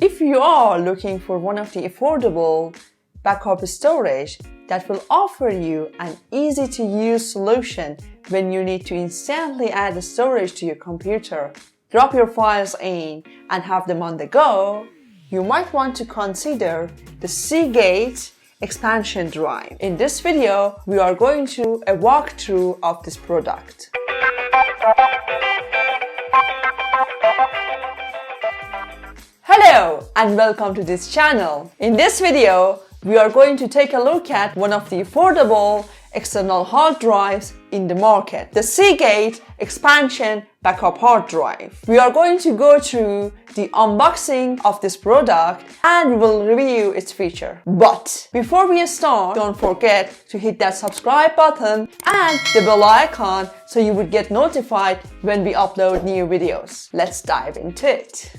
If you are looking for one of the affordable backup storage that will offer you an easy-to-use solution when you need to instantly add storage to your computer, drop your files in, and have them on the go, you might want to consider the Seagate Expansion Drive. In this video, we are going to do a walkthrough of this product. Hello and welcome to this channel. In this video, we are going to take a look at one of the affordable external hard drives in the market, the Seagate Expansion Backup Hard Drive. We are going to go through the unboxing of this product and we will review its feature. But before we start, don't forget to hit that subscribe button and the bell icon so you would get notified when we upload new videos. Let's dive into it.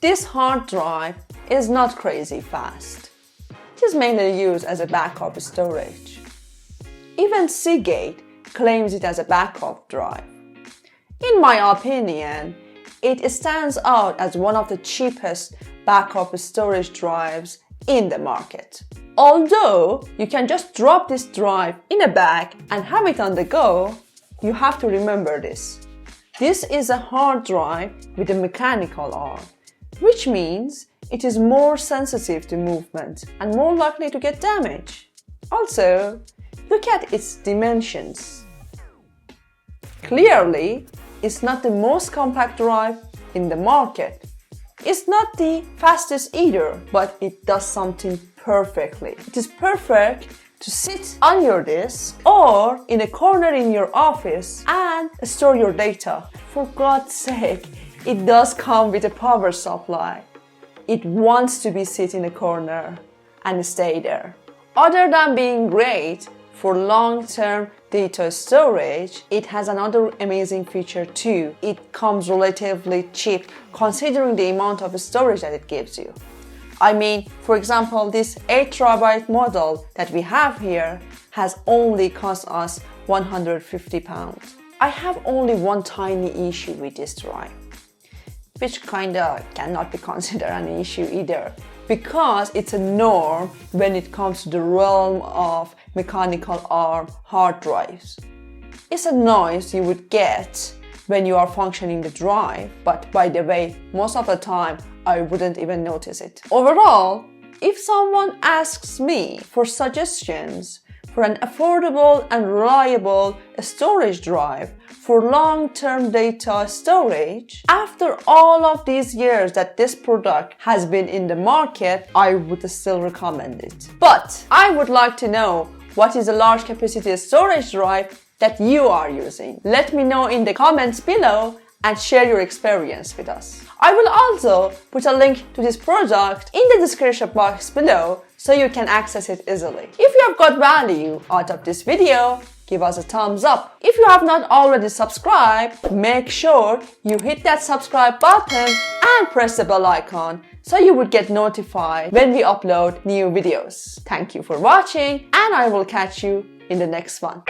This hard drive is not crazy fast. It is mainly used as a backup storage. Even Seagate claims it as a backup drive. In my opinion, it stands out as one of the cheapest backup storage drives in the market. Although you can just drop this drive in a bag and have it on the go, you have to remember this. This is a hard drive with a mechanical arm, which means it is more sensitive to movement and more likely to get damage. Also, look at its dimensions. Clearly, it's not the most compact drive in the market. It's not the fastest either, but it does something perfectly. It is perfect to sit on your desk or in a corner in your office and store your data. For God's sake, it does come with a power supply. It wants to be sit in a corner and stay there. Other than being great for long-term data storage, it has another amazing feature too. It comes relatively cheap considering the amount of storage that it gives you. I mean, for example, this 8TB model that we have here has only cost us £150. I have only one tiny issue with this drive, which kinda cannot be considered an issue either, because it's a norm when it comes to the realm of mechanical arm hard drives. It's a noise you would get when you are functioning the drive, but by the way, most of the time I wouldn't even notice it. Overall, if someone asks me for suggestions for an affordable and reliable storage drive for long-term data storage, after all of these years that this product has been in the market, I would still recommend it. But I would like to know what is a large capacity storage drive that you are using. Let me know in the comments below and share your experience with us. I will also put a link to this product in the description box below so you can access it easily. If you have got value out of this video, give us a thumbs up. If you have not already subscribed, make sure you hit that subscribe button and press the bell icon so you would get notified when we upload new videos. Thank you for watching, and I will catch you in the next one.